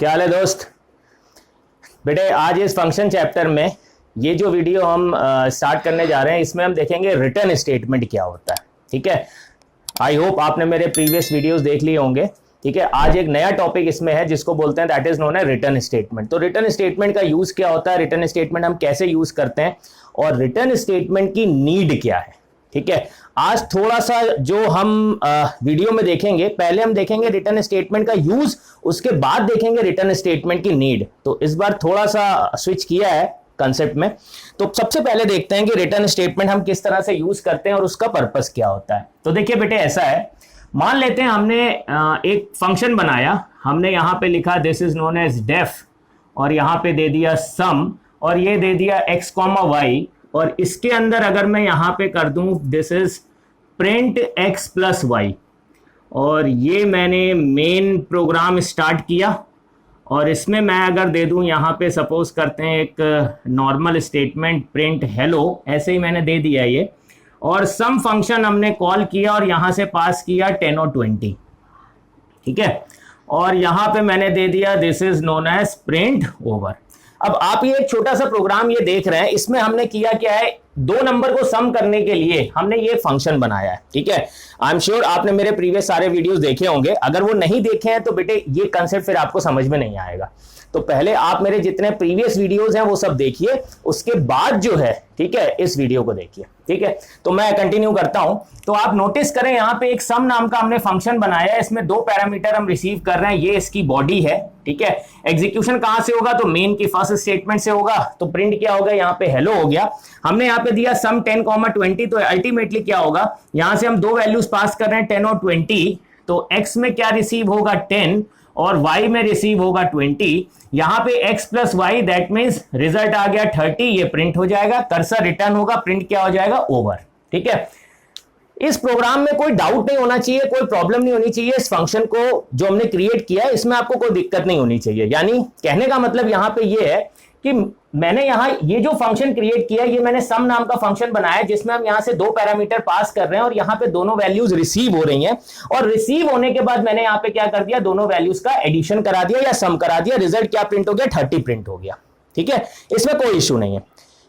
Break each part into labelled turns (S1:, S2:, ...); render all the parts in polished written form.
S1: क्या हाल है दोस्त। बेटे आज इस फंक्शन चैप्टर में ये जो वीडियो हम स्टार्ट करने जा रहे हैं इसमें हम देखेंगे रिटर्न स्टेटमेंट क्या होता है। ठीक है, आई होप आपने मेरे प्रीवियस वीडियोस देख लिए होंगे। ठीक है, आज एक नया टॉपिक इसमें है जिसको बोलते हैं दैट इज नोन है रिटर्न स्टेटमेंट। तो रिटर्न स्टेटमेंट का यूज क्या होता है, रिटर्न स्टेटमेंट हम कैसे यूज करते हैं और रिटर्न स्टेटमेंट की नीड क्या है। ठीक है, आज थोड़ा सा जो हम वीडियो में देखेंगे, पहले हम देखेंगे रिटर्न स्टेटमेंट का यूज, उसके बाद देखेंगे रिटर्न स्टेटमेंट की नीड। तो इस बार थोड़ा सा स्विच किया है कंसेप्ट में। तो सबसे पहले देखते हैं कि रिटर्न स्टेटमेंट हम किस तरह से यूज करते हैं और उसका पर्पस क्या होता है। तो देखिए बेटे ऐसा है, मान लेते हैं हमने एक फंक्शन बनाया, हमने यहां पे लिखा this is known as def और यहां पे दे दिया सम और ये दे दिया x, y और इसके अंदर अगर मैं यहां पे कर दूं this is print x plus y और ये मैंने मेन प्रोग्राम स्टार्ट किया और इसमें मैं अगर दे दूं यहां पे सपोज करते हैं एक नॉर्मल स्टेटमेंट प्रिंट हेलो, ऐसे ही मैंने दे दिया ये और सम फंक्शन हमने कॉल किया और यहां से पास किया 10 और 20। ठीक है, और यहां पे मैंने दे दिया this is known as print over. अब आप ये एक छोटा सा प्रोग्राम ये देख रहे हैं, इसमें हमने किया क्या है, दो नंबर को सम करने के लिए हमने ये फंक्शन बनाया है। ठीक है, आई एम श्योर आपने मेरे प्रीवियस सारे वीडियोस देखे होंगे, अगर वो नहीं देखे हैं तो बेटे ये कंसेप्ट फिर आपको समझ में नहीं आएगा। तो पहले आप मेरे जितने प्रीवियस वीडियोस हैं वो सब देखिए, उसके बाद जो है ठीक है इस वीडियो को देखिए। ठीक है, तो मैं कंटिन्यू करता हूं। तो आप नोटिस करें यहां पे एक सम नाम का हमने फंक्शन बनाया है, इसमें दो पैरामीटर हम रिसीव कर रहे हैं, ये इसकी बॉडी है। ठीक है, एग्जीक्यूशन कहां से होगा, तो मेन की फर्स्ट स्टेटमेंट से होगा। तो प्रिंट क्या होगा, यहां पे हेलो हो गया। हमने यहां पे दिया सम 10, 20, तो अल्टीमेटली क्या होगा, यहां से हम दो वैल्यूज पास कर रहे हैं 10 और 20। तो x में क्या रिसीव होगा 10 और y में रिसीव होगा 20। यहां पे x plus y that means result आ गया 30, ये प्रिंट हो जाएगा, कर्सर रिटर्न होगा, प्रिंट क्या हो जाएगा ओवर। ठीक है, इस प्रोग्राम में कोई डाउट नहीं होना चाहिए, कोई प्रॉब्लम नहीं होनी चाहिए। इस फंक्शन को जो हमने क्रिएट किया है इसमें आपको कोई दिक्कत नहीं होनी चाहिए। यानी कहने का मतलब यहां पे ये है कि मैंने यहां ये जो फंक्शन क्रिएट किया, ये मैंने सम नाम का फंक्शन बनाया जिसमें हम यहां से दो पैरामीटर पास कर रहे हैं और यहां पे दोनों वैल्यूज रिसीव हो रही हैं और रिसीव होने के बाद मैंने यहां पे क्या कर दिया, दोनों वैल्यूज का एडिशन करा दिया या सम करा दिया। रिजल्ट क्या प्रिंट हो गया, 30 प्रिंट हो गया। ठीक है, इसमें कोई इश्यू नहीं है।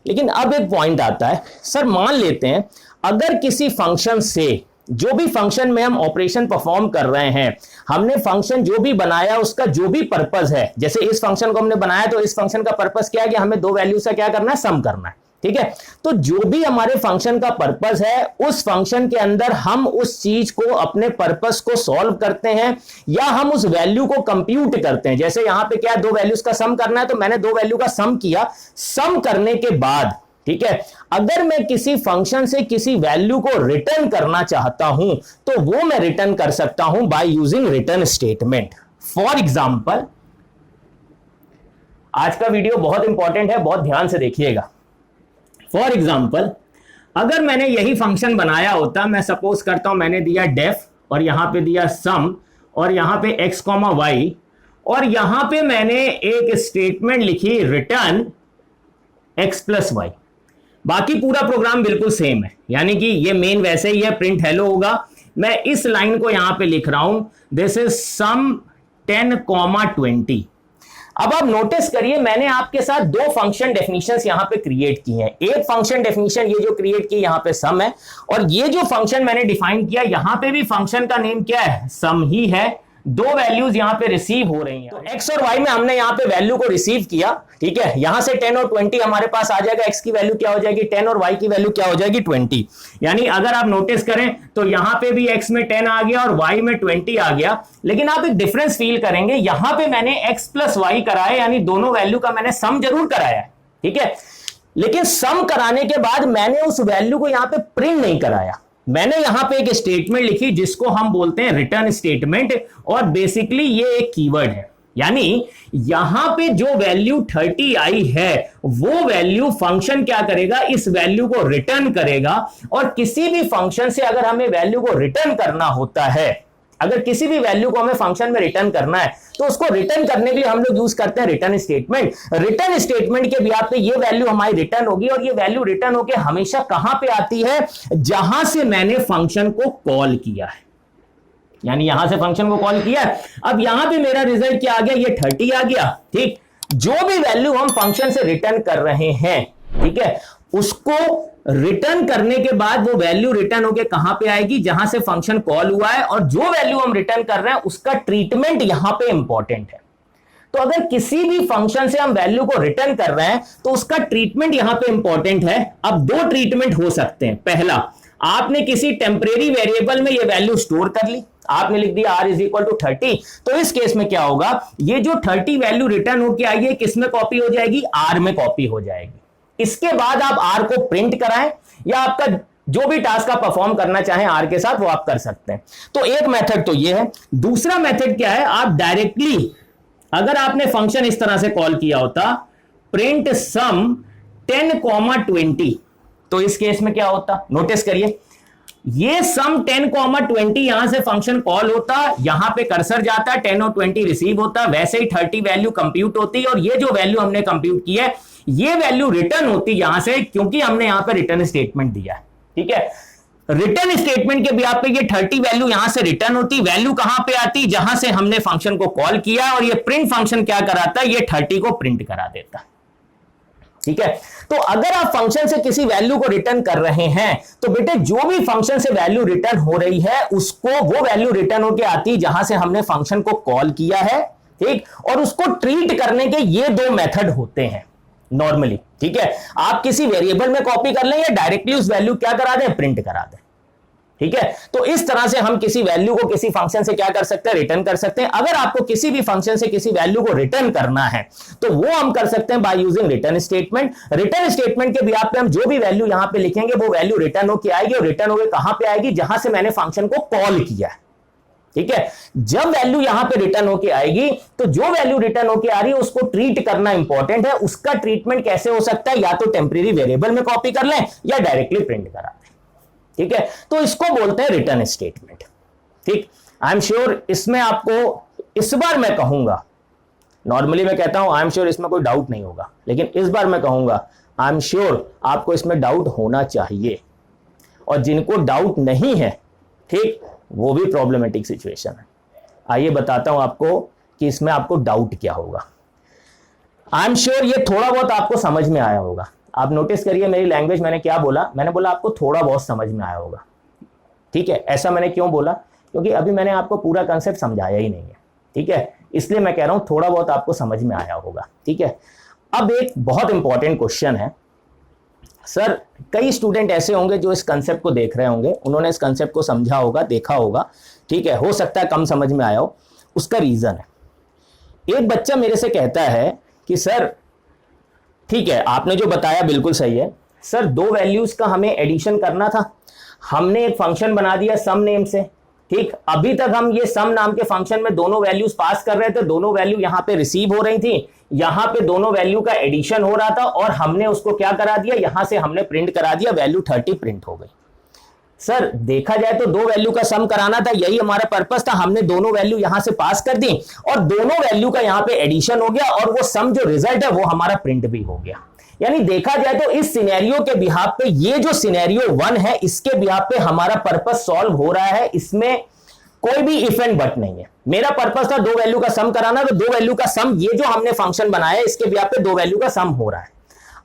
S1: लेकिन अब एक पॉइंट आता है, सर मान लेते हैं अगर किसी फंक्शन से, जो भी फंक्शन में हम ऑपरेशन परफॉर्म कर रहे हैं, हमने फंक्शन जो भी बनाया उसका जो भी पर्पस है, जैसे इस फंक्शन को हमने बनाया तो इस फंक्शन का पर्पस क्या है कि हमें दो वैल्यू से क्या करना है, सम करना है। ठीक है, तो जो भी हमारे फंक्शन का पर्पस है उस फंक्शन के अंदर हम उस चीज को, अपने पर्पस को सॉल्व करते हैं या हम उस वैल्यू को कंप्यूट करते हैं। जैसे यहां पे क्या, दो वैल्यूज का सम करना है तो मैंने दो वैल्यू का सम किया। सम करने के बाद ठीक है, अगर मैं किसी फंक्शन से किसी वैल्यू को रिटर्न करना चाहता हूं तो वो मैं रिटर्न कर सकता हूं by using return statement. For example, आज का वीडियो बहुत इंपॉर्टेंट है, बहुत ध्यान से देखिएगा। फॉर एग्जांपल, अगर मैंने यही फंक्शन बनाया होता, मैं सपोज करता हूं मैंने दिया डेफ और यहां पे दिया सम और यहां पे x, y और यहां पे मैंने एक स्टेटमेंट लिखी रिटर्न x प्लस वाई। बाकी पूरा प्रोग्राम बिल्कुल सेम है, यानी कि ये मेन वैसे ही है, प्रिंट हेलो होगा। मैं इस लाइन को यहां पे लिख रहा हूं दिस इज सम 10, 20। अब आप नोटिस करिए मैंने आपके साथ दो फंक्शन डेफिनेशंस यहां पे क्रिएट की हैं। एक फंक्शन डेफिनेशन ये जो क्रिएट की यहां पे सम है और ये जो फंक्शन मैंने डिफाइन किया यहां पे भी फंक्शन का नेम क्या है, सम ही है। दो वैल्यूज यहां पे रिसीव हो रही हैं, तो x और y में हमने यहां पे वैल्यू को रिसीव किया। ठीक है, यहां से 10 और 20 हमारे पास आ जाएगा, x की वैल्यू क्या हो जाएगी 10 और y की वैल्यू क्या हो जाएगी 20। यानी अगर आप नोटिस करें तो यहां पे भी x में 10 आ गया और y में 20 आ गया। लेकिन आप एक डिफरेंस फील करेंगे, यहां पे मैंने x प्लस वाई कराया, यानी दोनों वैल्यू का मैंने सम जरूर कराया है। ठीक है, लेकिन सम कराने के बाद मैंने उस वैल्यू को यहां पे प्रिंट नहीं कराया। मैंने यहां पे एक स्टेटमेंट लिखी जिसको हम बोलते हैं रिटर्न स्टेटमेंट और बेसिकली ये एक कीवर्ड है। यानी यहां पे जो वैल्यू 30 आई है वो वैल्यू फंक्शन क्या करेगा, इस वैल्यू को रिटर्न करेगा। और किसी भी फंक्शन से अगर हमें वैल्यू को रिटर्न करना होता है, अगर किसी भी वैल्यू को हमें फंक्शन में रिटर्न करना है तो उसको रिटर्न करने के लिए हम लोग यूज करते हैं रिटर्न स्टेटमेंट। रिटर्न स्टेटमेंट के ब्याह पे ये वैल्यू हमारी रिटर्न होगी और ये वैल्यू रिटर्न होके हमेशा कहां पे आती है, जहां से मैंने फंक्शन को कॉल किया है। यानी यहां से फंक्शन को कॉल किया, अब यहां पे मेरा रिजल्ट क्या आ गया, ये 30 आ गया। ठीक, जो भी वैल्यू हम फंक्शन से रिटर्न कर रहे हैं, ठीक है, उसको रिटर्न करने के बाद वो वैल्यू रिटर्न होके कहां पे आएगी, जहां से फंक्शन कॉल हुआ है, और जो वैल्यू हम रिटर्न कर रहे हैं उसका ट्रीटमेंट यहां पे इंपॉर्टेंट है। तो अगर किसी भी फंक्शन से हम वैल्यू को रिटर्न कर रहे हैं तो उसका ट्रीटमेंट यहां पे इंपॉर्टेंट है। अब दो ट्रीटमेंट हो सकते हैं। पहला, आपने किसी टेम्परेरी वेरिएबल में ये वैल्यू स्टोर कर ली, आपने लिख दिया r = 30, तो इस केस में क्या होगा, ये जो 30 वैल्यू रिटर्न होके आई है किस में कॉपी हो जाएगी, r में कॉपी हो जाएगी। इसके बाद आप r को प्रिंट कराएं या आपका जो भी टास्क आप परफॉर्म करना चाहें r के साथ वो आप कर सकते हैं। तो एक मेथड तो ये है। दूसरा मेथड क्या है, आप डायरेक्टली, अगर आपने फंक्शन इस तरह से कॉल किया होता प्रिंट सम 10,20, तो इस केस में क्या होता, नोटिस करिए, ये सम 10,20 यहां से फंक्शन कॉल होता, यहां पे कर्सर जाता, 10 और 20 रिसीव होता, वैसे ही 30 वैल्यू कंप्यूट होती, और ये जो वैल्यू हमने कंप्यूट की है ये वैल्यू रिटर्न होती यहां से, क्योंकि हमने यहां पे रिटर्न स्टेटमेंट दिया है। ठीक है, रिटर्न स्टेटमेंट के ब्याज पे ये 30 वैल्यू यहां से रिटर्न होती, वैल्यू कहां पे आती, जहां से हमने फंक्शन को कॉल किया, और ये प्रिंट फंक्शन क्या कराता है, ये 30 को प्रिंट करा देता। ठीक है, तो अगर आप फंक्शन से किसी वैल्यू को रिटर्न कर रहे हैं तो बेटे जो भी फंक्शन से वैल्यू रिटर्न हो रही है उसको वो वैल्यू रिटर्न होके आती जहां से हमने फंक्शन को कॉल किया है। ठीक, और उसको ट्रीट करने के ये दो मेथड होते हैं नॉर्मली। ठीक है, आप किसी वेरिएबल में कॉपी कर लें या डायरेक्टली उस वैल्यू क्या करा दें, प्रिंट करा दें। ठीक है, तो इस तरह से हम किसी वैल्यू को किसी फंक्शन से क्या कर सकते हैं, रिटर्न कर सकते हैं। अगर आपको किसी भी फंक्शन से किसी वैल्यू को रिटर्न करना है तो वो हम कर सकते हैं by using return statement. Return statement के ब्याज पे हम जो भी वैल्यू यहां पे लिखेंगे वो वैल्यू रिटर्न होकर आएगी, और रिटर्न होकर कहां पे आएगी, जहां से मैंने फंक्शन को कॉल किया है। ठीक है, जब वैल्यू यहां पे रिटर्न होके आएगी तो जो वैल्यू रिटर्न होके आ रही है उसको ट्रीट करना इंपॉर्टेंट है। उसका ट्रीटमेंट कैसे हो सकता है, या तो टेम्परेरी वेरिएबल में कॉपी कर लें या डायरेक्टली प्रिंट करा दें। ठीक है, तो इसको बोलते हैं रिटर्न स्टेटमेंट। ठीक, आई एम श्योर इसमें आपको इस बार मैं कहूंगा, नॉर्मली मैं कहता हूं आई एम श्योर इसमें कोई डाउट नहीं होगा, लेकिन इस बार मैं कहूंगा आई एम श्योर आपको इसमें डाउट होना चाहिए, और जिनको डाउट नहीं है ठीक वो भी प्रॉब्लमेटिक सिचुएशन है। आइए बताता हूं आपको कि इसमें आपको डाउट क्या होगा। आई एम श्योर ये थोड़ा बहुत आपको समझ में आया होगा। आप नोटिस करिए मेरी लैंग्वेज, मैंने क्या बोला, मैंने बोला आपको थोड़ा बहुत समझ में आया होगा। ठीक है, ऐसा मैंने क्यों बोला, क्योंकि अभी मैंने आपको पूरा कंसेप्ट समझाया ही नहीं है। ठीक है, इसलिए मैं कह रहा हूं थोड़ा बहुत आपको समझ में आया होगा। ठीक है, अब एक बहुत इंपॉर्टेंट क्वेश्चन है सर, कई स्टूडेंट ऐसे होंगे जो इस कंसेप्ट को देख रहे होंगे, उन्होंने इस कंसेप्ट को समझा होगा, देखा होगा। ठीक है, हो सकता है कम समझ में आया हो। उसका रीजन है, एक बच्चा मेरे से कहता है कि सर ठीक है आपने जो बताया बिल्कुल सही है सर, दो वैल्यूज का हमें एडिशन करना था, हमने एक फंक्शन बना दिया सम नेम से। ठीक, अभी तक हम ये सम नाम के फंक्शन में दोनों वैल्यूज पास कर रहे थे, दोनों वैल्यू यहां पे रिसीव हो रही थी, यहां पे दोनों वैल्यू का एडिशन हो रहा था, और हमने उसको क्या करा दिया, यहां से हमने प्रिंट करा दिया, वैल्यू 30 प्रिंट हो गई। सर देखा जाए तो दो वैल्यू का सम कराना था, यही हमारा पर्पस था, हमने दोनों वैल्यू यहां से पास कर दी और दोनों वैल्यू का यहां पे एडिशन हो गया, और वो सम जो रिजल्ट है वो हमारा प्रिंट भी हो गया। यानी देखा जाए तो इस सिनेरियो के बिहाफ पे, ये जो सिनेरियो 1 है इसके बिहाफ पे हमारा पर्पस सॉल्व हो रहा है, इसमें कोई भी इफ एंड बट नहीं है। मेरा पर्पस था दो वैल्यू का सम कराना, तो दो वैल्यू का सम, ये जो हमने फंक्शन बनाया है इसके बिहाफ पे दो वैल्यू का सम हो रहा है।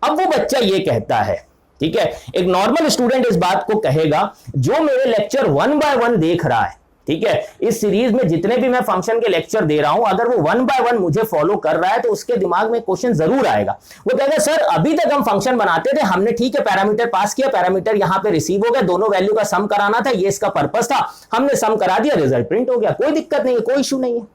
S1: अब वो बच्चा ये कहता है, ठीक है, एक नॉर्मल स्टूडेंट इस बात को कहेगा जो मेरे लेक्चर 1 बाय 1 देख रहा है, ठीक है, इस सीरीज में जितने भी मैं फंक्शन के लेक्चर दे रहा हूं, अगर वो 1 बाय 1 मुझे फॉलो कर रहा है तो उसके दिमाग में क्वेश्चन जरूर आएगा। वो कहेगा सर अभी तक हम फंक्शन बनाते थे, हमने ठीक है पैरामीटर पास किया, पैरामीटर यहां पे रिसीव हो गया, दोनों वैल्यू का सम कराना था, ये इसका पर्पस था, हमने सम करा दिया, रिजल्ट प्रिंट हो गया, कोई दिक्कत नहीं है, कोई इशू नहीं है।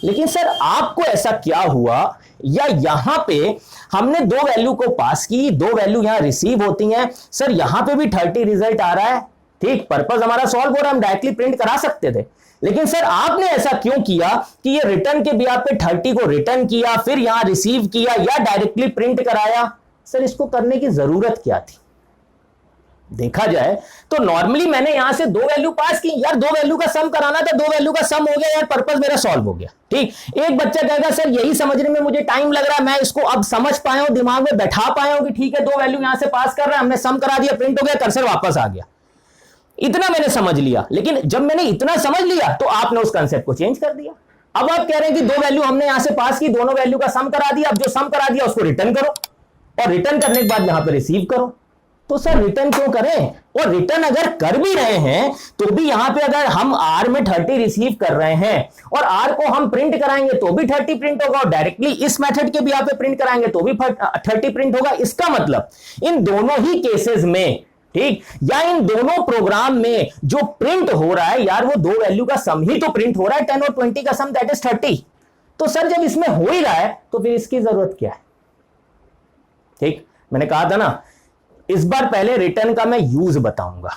S1: लेकिन सर आपको ऐसा क्या हुआ, या यहां पे हमने दो वैल्यू को पास की, दो वैल्यू यहां रिसीव होती हैं, सर यहां पे भी 30 रिजल्ट आ रहा है, ठीक, पर्पस हमारा सॉल्व हो रहा है, हम डायरेक्टली प्रिंट करा सकते थे। लेकिन सर आपने ऐसा क्यों किया कि ये रिटर्न के बिहाफ पे 30 को रिटर्न किया, फिर यहां रिसीव किया या डायरेक्टली प्रिंट कराया? सर इसको करने की जरूरत क्या थी? देखा जाए तो नॉर्मली मैंने यहां से दो वैल्यू पास की, यार दो वैल्यू का सम कराना था, दो वैल्यू का सम हो गया, यार पर्पस मेरा सॉल्व हो गया। ठीक, एक बच्चा कहेगा सर यही समझने में मुझे टाइम लग रहा है, मैं इसको अब समझ पाया हूं, दिमाग में बैठा पाया हूं कि ठीक है दो वैल्यू यहां से पास कर रहा है, हमने सम करा दिया, प्रिंट हो गया, कर्सर वापस आ गया। इतना मैंने समझ लिया, लेकिन जब मैंने इतना समझ लिया तो आपने उस कंसेप्ट को चेंज कर दिया। अब आप कह रहे हैं कि दो वैल्यू हमने यहां से पास की, दोनों वैल्यू का सम करा दिया, अब जो सम करा दिया उसको रिटर्न करो और रिटर्न करने के बाद यहां पर रिसीव करो। तो सर रिटर्न क्यों करें? और रिटर्न अगर कर भी रहे हैं तो भी यहां पे अगर हम R में 30 रिसीव कर रहे हैं और R को हम प्रिंट कराएंगे तो भी 30 प्रिंट होगा, और डायरेक्टली इस मेथड के भी यहां पे प्रिंट कराएंगे तो भी 30 प्रिंट होगा। इसका मतलब इन दोनों ही केसेस में, ठीक, या इन दोनों प्रोग्राम में जो प्रिंट हो रहा है यार वो दो वैल्यू का सम ही तो प्रिंट हो रहा है, 10 और 20 का सम, दैट इज 30। तो सर जब इसमें हो ही रहा है तो फिर इसकी जरूरत क्या है? ठीक, मैंने कहा था ना इस बार पहले रिटर्न का मैं यूज बताऊंगा,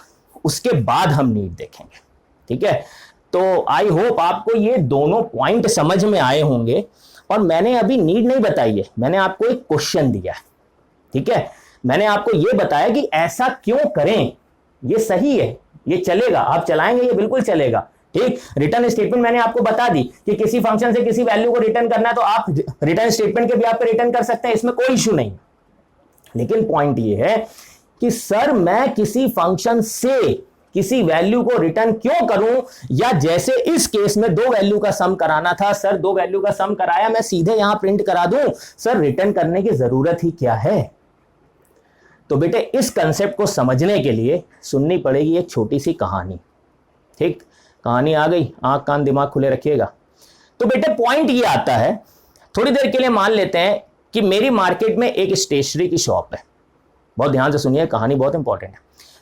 S1: उसके बाद हम नीड देखेंगे। ठीक है, तो आई होप आपको ये दोनों पॉइंट समझ में आए होंगे। और मैंने अभी नीड नहीं बताई है, मैंने आपको एक क्वेश्चन दिया है। ठीक है, मैंने आपको ये बताया कि ऐसा क्यों करें, ये सही है, ये चलेगा, आप चलाएंगे ये बिल्कुल चलेगा। ठीक, रिटर्न स्टेटमेंट मैंने आपको बता दी कि किसी फंक्शन से किसी वैल्यू को रिटर्न करना है तो आप रिटर्न स्टेटमेंट के भी आप रिटर्न कर सकते हैं, इसमें कोई इश्यू नहीं। लेकिन पॉइंट ये है कि सर मैं किसी फंक्शन से किसी वैल्यू को रिटर्न क्यों करूं, या जैसे इस केस में दो वैल्यू का सम कराना था, सर दो वैल्यू का सम कराया, मैं सीधे यहां प्रिंट करा दूं, सर रिटर्न करने की जरूरत ही क्या है? तो बेटे इस कंसेप्ट को समझने के लिए सुननी पड़ेगी एक छोटी सी कहानी। ठीक, कहानी आ गई, आंख कान दिमाग खुले रखिएगा। तो बेटे पॉइंट ये आता है, थोड़ी देर के लिए मान लेते हैं कि मेरी मार्केट में एक स्टेशनरी की शॉप है। बहुत ध्यान से सुनिए, कहानी बहुत इंपॉर्टेंट है।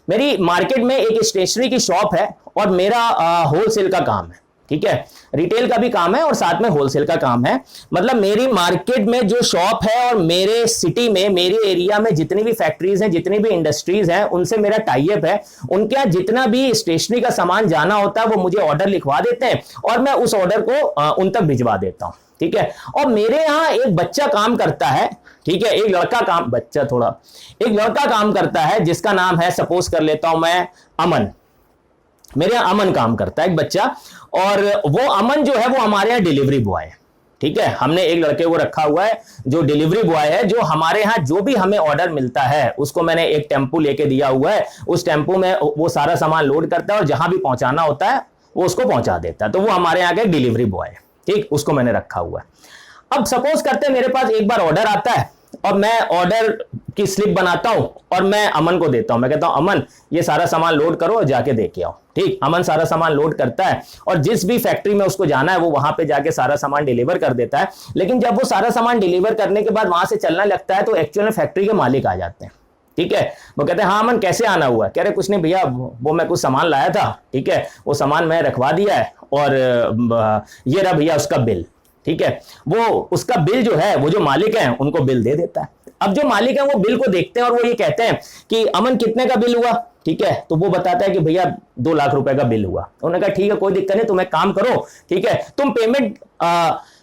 S1: मेरी मार्केट में एक स्टेशनरी की शॉप है और मेरा होलसेल का काम है। ठीक है, रिटेल का भी काम है और साथ में होलसेल का काम है। मतलब मेरी मार्केट में जो शॉप है और मेरे सिटी में, मेरे एरिया में जितनी भी फैक्ट्रीज हैं, जितनी भी इंडस्ट्रीज हैं, उनसे मेरा टाई अप है। उनके यहाँ जितना भी स्टेशनरी का सामान जाना होता है वो मुझे ऑर्डर लिखवा देते हैं और मैं उस ऑर्डर को उन तक भिजवा देता हूं। ठीक है, और मेरे यहाँ एक बच्चा काम करता है। ठीक है, एक लड़का काम करता है जिसका नाम है, सपोज कर लेता हूं मैं, अमन। मेरे यहाँ अमन काम करता है, एक बच्चा, और वो अमन जो है वो हमारे यहाँ डिलीवरी बॉय है। ठीक है, हमने एक लड़के को रखा हुआ है जो डिलीवरी बॉय है, जो हमारे यहाँ जो भी हमें ऑर्डर मिलता है उसको मैंने एक टेम्पू लेके दिया हुआ है। उस टेम्पू में वो सारा सामान लोड करता है और जहां भी पहुंचाना होता है वो उसको पहुंचा देता है। तो वो हमारे यहाँ का डिलीवरी बॉय है। ठीक, उसको मैंने रखा हुआ है। अब सपोज करते हैं मेरे पास एक बार ऑर्डर आता है और मैं ऑर्डर की स्लिप बनाता हूं और मैं अमन को देता हूं। मैं कहता हूं अमन ये सारा सामान लोड करो और जाके दे के आओ। ठीक, अमन सारा सामान लोड करता है और जिस भी फैक्ट्री में उसको जाना है वो वहां पे जाके सारा सामान डिलीवर कर देता है। लेकिन जब वो सारा सामान डिलीवर करने के बाद वहां से चलना लगता है तो एक्चुअल में फैक्ट्री के मालिक आ जाते हैं। ठीक है, वो कहते हैं हाँ अमन कैसे आना हुआ? कह रहे कुछ नहीं भैया, वो मैं कुछ सामान लाया था। ठीक है, वो सामान मैं रखवा दिया है और ये रहा भैया उसका बिल। ठीक है, वो उसका बिल जो है वो जो मालिक है उनको बिल दे देता है। अब जो मालिक है वो बिल को देखते हैं और वो ये कहते हैं कि अमन कितने का बिल हुआ? ठीक है, तो वो बताता है कि भैया 2 लाख रुपए का बिल हुआ। उन्होंने कहा ठीक है कोई दिक्कत नहीं, तुम एक काम करो, ठीक है, तुम पेमेंट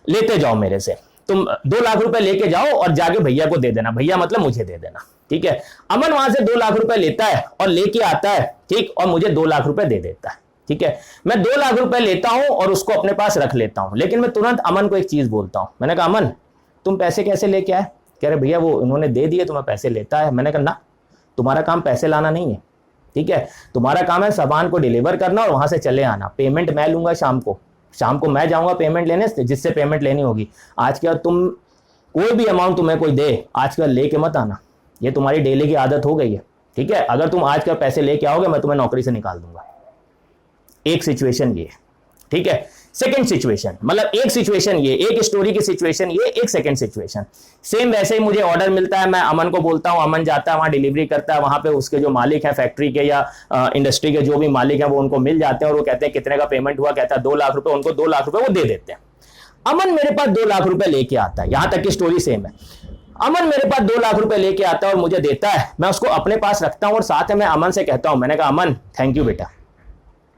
S1: लेते जाओ मेरे से, तुम 2 लाख रुपए लेके जाओ और जाके भैया को दे देना। भैया मतलब मुझे दे देना। ठीक है, अमन वहां से 2 लाख रुपए लेता है और लेके आता है। ठीक, और मुझे 2 लाख रुपए दे देता है। ठीक है, मैं 2 लाख रुपए लेता हूं और उसको अपने पास रख लेता हूं। लेकिन मैं तुरंत अमन को एक चीज बोलता हूं। मैंने कहा अमन तुम पैसे कैसे लेके आए? कह रहे भैया वो उन्होंने दे दिए तो मैं पैसे लेता है। मैंने कहा ना, तुम्हारा काम पैसे लाना नहीं है। ठीक है, तुम्हारा काम है सामान को डिलीवर करना और वहां से चले आना। पेमेंट मैं लूंगा शाम को मैं जाऊंगा पेमेंट लेने, जिससे पेमेंट लेनी होगी। आज के बाद तुम कोई भी अमाउंट तुम्हें कोई दे, आज के बाद लेके मत आना, ये तुम्हारी डेली की आदत हो गई है। ठीक है, अगर तुम आज के पैसे लेके आओगे मैं तुम्हें नौकरी से निकाल दूंगा। एक सिचुएशन ये, ठीक है। सेकंड सिचुएशन, मतलब एक सिचुएशन ये, एक स्टोरी की सिचुएशन ये, एक सेकंड सिचुएशन। सेम वैसे ही मुझे ऑर्डर मिलता है, मैं अमन को बोलता हूं, अमन जाता है वहां डिलीवरी करता है। वहां पे उसके जो मालिक हैं फैक्ट्री के या इंडस्ट्री के जो भी मालिक हैं वो उनको मिल जाते हैं और वो कहते हैं कितने का पेमेंट हुआ? कहता है 2 लाख रुपए। उनको 2 लाख रुपए वो दे देते हैं। अमन मेरे पास 2 लाख रुपए लेके आता है, यहां तक की स्टोरी सेम है। अमन मेरे पास 2 लाख रुपए लेके आता है और मुझे देता है। मैं उसको अपने पास रखता हूं और साथ में मैं अमन से कहता हूं, मैंने कहा अमन थैंक यू बेटा।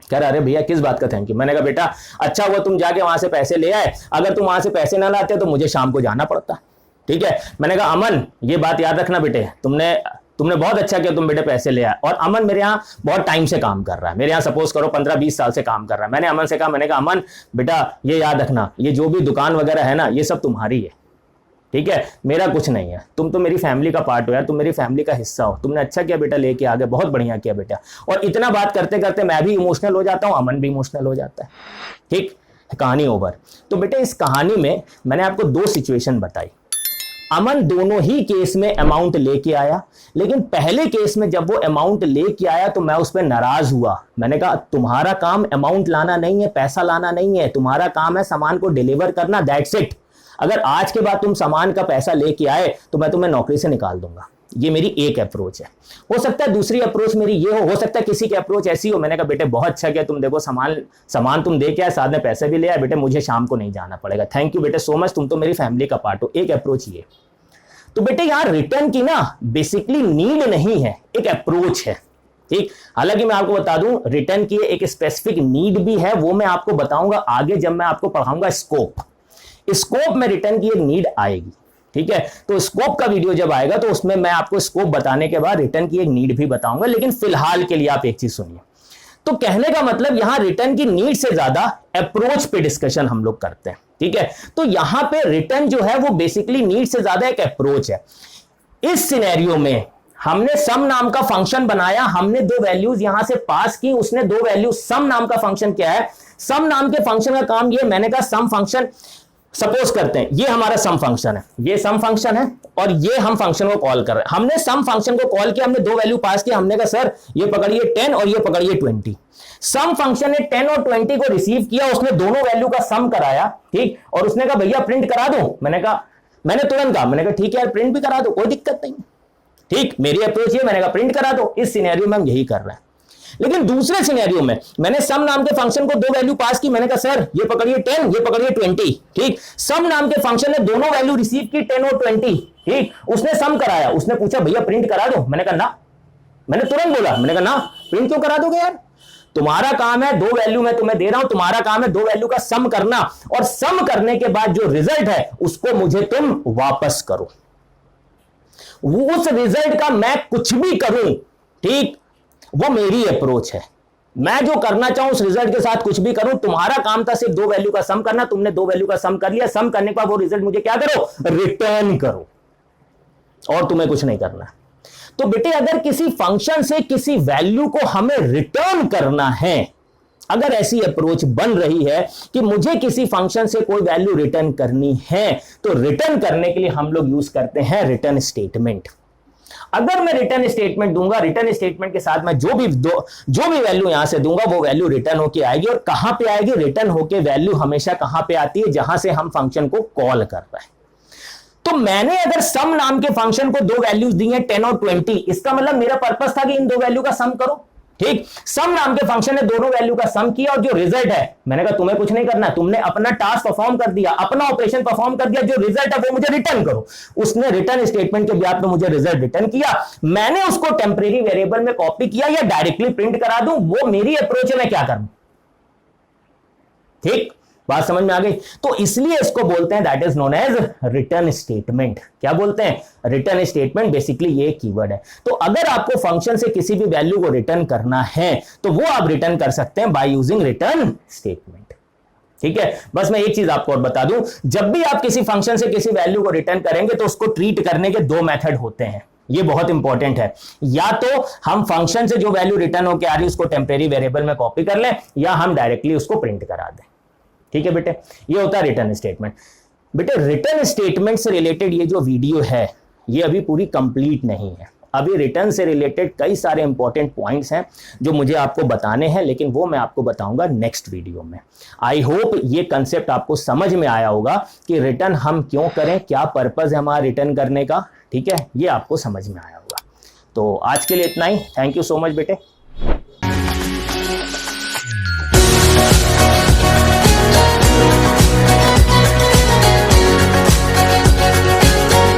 S1: कह रहा अरे भैया किस बात का थैंक यू? मैंने कहा बेटा अच्छा हुआ तुम जाके वहां से पैसे ले आए, अगर तुम वहां से पैसे ना लाते तो मुझे शाम को जाना पड़ता। ठीक है, मैंने कहा अमन ये बात याद रखना बेटे, तुमने बहुत अच्छा किया, तुम बेटे पैसे ले आए। और अमन मेरे यहाँ बहुत टाइम से काम कर रहा है, मेरे यहाँ सपोज करो 15-20 साल से काम कर रहा है। मैंने अमन से कहा, मैंने कहा अमन बेटा ये याद रखना, ये जो भी दुकान वगैरह है ना ये सब तुम्हारी है। ठीक है, मेरा कुछ नहीं है, तुम तो मेरी फैमिली का पार्ट हो यार, तुम मेरी फैमिली का हिस्सा हो, तुमने अच्छा किया बेटा लेके आ गए, बहुत बढ़िया किया बेटा। और इतना बात करते करते मैं भी इमोशनल हो जाता हूं, अमन भी इमोशनल हो जाता है। ठीक, कहानी ओवर। तो बेटे इस कहानी में मैंने आपको 2 सिचुएशन बताई। अमन दोनों ही केस में अमाउंट लेके आया, लेकिन पहले केस में जब वो अमाउंट लेके आया तो मैं उस पर नाराज हुआ। मैंने कहा तुम्हारा काम अमाउंट लाना नहीं है, पैसा लाना नहीं है, तुम्हारा काम है सामान को डिलीवर करना, दैट्स इट। अगर आज के बाद तुम सामान का पैसा लेके आए तो मैं तुम्हें नौकरी से निकाल दूंगा। ये मेरी एक अप्रोच है। हो सकता है दूसरी अप्रोच मेरी ये हो सकता है किसी की अप्रोच ऐसी हो। मैंने कहा बेटे बहुत अच्छा किया, तुम देखो सामान तुम दे के आए, साथ में पैसे भी ले आए, बेटे मुझे शाम को नहीं जाना पड़ेगा, थैंक यू बेटे सो मच, तुम तो मेरी फैमिली का पार्ट हो। एक अप्रोच ये। तो बेटे यहां रिटर्न की ना बेसिकली नीड नहीं है, एक अप्रोच है। ठीक, हालांकि मैं आपको बता दूं रिटर्न की एक स्पेसिफिक नीड भी है, वो मैं आपको बताऊंगा आगे जब मैं आपको पढ़ाऊंगा स्कोप में रिटर्न की एक नीड आएगी। ठीक है, तो स्कोप का वीडियो जब आएगा तो उसमें मैं आपको स्कोप बताने के बाद रिटर्न की एक नीड भी बताऊंगा, लेकिन फिलहाल के लिए आप एक चीज सुनिए। तो कहने का मतलब यहां रिटर्न की नीड से ज्यादा अप्रोच पे डिस्कशन हम लोग करते हैं। ठीक है, तो यहां पे रिटर्न जो है वो बेसिकली नीड से ज्यादा एक अप्रोच है। इस सिनेरियो में हमने सम नाम का फंक्शन बनाया, हमने 2 वैल्यूज यहां से पास की, उसने 2 वैल्यू, सम नाम का फंक्शन क्या है, सम नाम के फंक्शन का काम ये, मैंने कहा सम फंक्शन सपोज करते हैं ये हमारा सम फंक्शन है, ये सम फंक्शन है और ये हम फंक्शन को कॉल कर रहे हैं। हमने सम फंक्शन को कॉल किया, हमने 2 वैल्यू पास किया, हमने कहा सर ये पकड़िए 10 और ये पकड़िए 20। सम फंक्शन ने 10 और 20 को रिसीव किया, उसने दोनों वैल्यू का सम कराया। ठीक, और उसने कहा भैया प्रिंट करा दो। मैंने तुरंत कहा, मैंने कहा ठीक है यार प्रिंट भी करा दो, कोई दिक्कत नहीं। ठीक, मेरी अप्रोच ये, मैंने कहा प्रिंट करा दो। इस सिनेरियो में हम यही कर रहे हैं। लेकिन दूसरे सिनेरियो में मैंने सम नाम के फंक्शन को 2 वैल्यू पास की, मैंने कहा सर ये पकड़िए 10, ये पकड़िए 20। ठीक, सम नाम के फंक्शन ने दोनों वैल्यू रिसीव की 10 और 20। ठीक, उसने सम कराया, उसने पूछा भैया प्रिंट करा दो। मैंने कहा ना, मैंने तुरंत बोला, मैंने कहा ना प्रिंट क्यों करा दोगे यार, तुम्हारा काम है 2 वैल्यू मैं तुम्हें दे रहा हूं, तुम्हारा काम है 2 वैल्यू का सम करना, और सम करने के बाद जो रिजल्ट है उसको मुझे तुम वापस करो। उस रिजल्ट का मैं कुछ भी करूं, ठीक, वो मेरी अप्रोच है। मैं जो करना चाहूं उस रिजल्ट के साथ कुछ भी करूं। तुम्हारा काम था सिर्फ 2 वैल्यू का सम करना, तुमने 2 वैल्यू का सम कर लिया, सम करने के बाद वो रिजल्ट मुझे क्या करो, रिटर्न करो, और तुम्हें कुछ नहीं करना। तो बेटे अगर किसी फंक्शन से किसी वैल्यू को हमें रिटर्न करना है, अगर ऐसी अप्रोच बन रही है कि मुझे किसी फंक्शन से कोई वैल्यू रिटर्न करनी है, तो रिटर्न करने के लिए हम लोग यूज करते हैं रिटर्न स्टेटमेंट। अगर मैं रिटर्न स्टेटमेंट दूंगा, रिटर्न स्टेटमेंट के साथ मैं जो भी वैल्यू यहां से दूंगा वो वैल्यू रिटर्न होके आएगी। और कहां पे आएगी, रिटर्न होके वैल्यू हमेशा कहां पे आती है, जहां से हम फंक्शन को कॉल कर रहे हैं। तो मैंने अगर सम नाम के फंक्शन को 2 वैल्यूज दी हैं 10 और 20, इसका मतलब मेरा पर्पस था कि इन 2 वैल्यू का सम करो। ठीक, सम नाम के फंक्शन ने दोनों वैल्यू का सम किया, और जो रिजल्ट है, मैंने कहा तुम्हें कुछ नहीं करना, तुमने अपना टास्क परफॉर्म कर दिया, अपना ऑपरेशन परफॉर्म कर दिया, जो रिजल्ट है वो मुझे रिटर्न करो। उसने रिटर्न स्टेटमेंट के ब्याज में मुझे रिजल्ट रिटर्न किया, मैंने उसको टेम्परेरी वेरिएबल में कॉपी किया या डायरेक्टली प्रिंट करा दूं, वो मेरी अप्रोच है, मैं क्या करूं। ठीक, बात समझ में आ गई। तो इसलिए इसको बोलते हैं that is known as return statement. क्या बोलते हैं, रिटर्न स्टेटमेंट। बेसिकली ये कीवर्ड है। तो अगर आपको फंक्शन से किसी भी वैल्यू को रिटर्न करना है तो वो आप रिटर्न कर सकते हैं बाय यूजिंग रिटर्न स्टेटमेंट। ठीक है, बस मैं एक चीज आपको और बता दूं, जब भी आप किसी फंक्शन से किसी वैल्यू को रिटर्न करेंगे तो उसको ट्रीट करने के 2 मेथड होते हैं। ये बहुत इंपॉर्टेंट है। या तो हम फंक्शन से जो वैल्यू रिटर्न होकर आ रही है उसको टेम्परेरी वेरिएबल में कॉपी कर लें, या हम डायरेक्टली उसको प्रिंट करा दें। ठीक है बेटे, ये होता है रिटर्न स्टेटमेंट। बेटे रिटर्न स्टेटमेंट से रिलेटेड ये जो वीडियो है ये अभी पूरी कंप्लीट नहीं है। अभी रिटर्न से रिलेटेड कई सारे इंपॉर्टेंट पॉइंट्स हैं जो मुझे आपको बताने हैं, लेकिन वो मैं आपको बताऊंगा नेक्स्ट वीडियो में। आई होप ये कंसेप्ट आपको समझ में आया होगा कि रिटर्न हम क्यों करें, क्या पर्पज है हमारा रिटर्न करने का। ठीक है, ये आपको समझ में आया होगा। तो आज के लिए इतना ही। थैंक यू सो मच बेटे।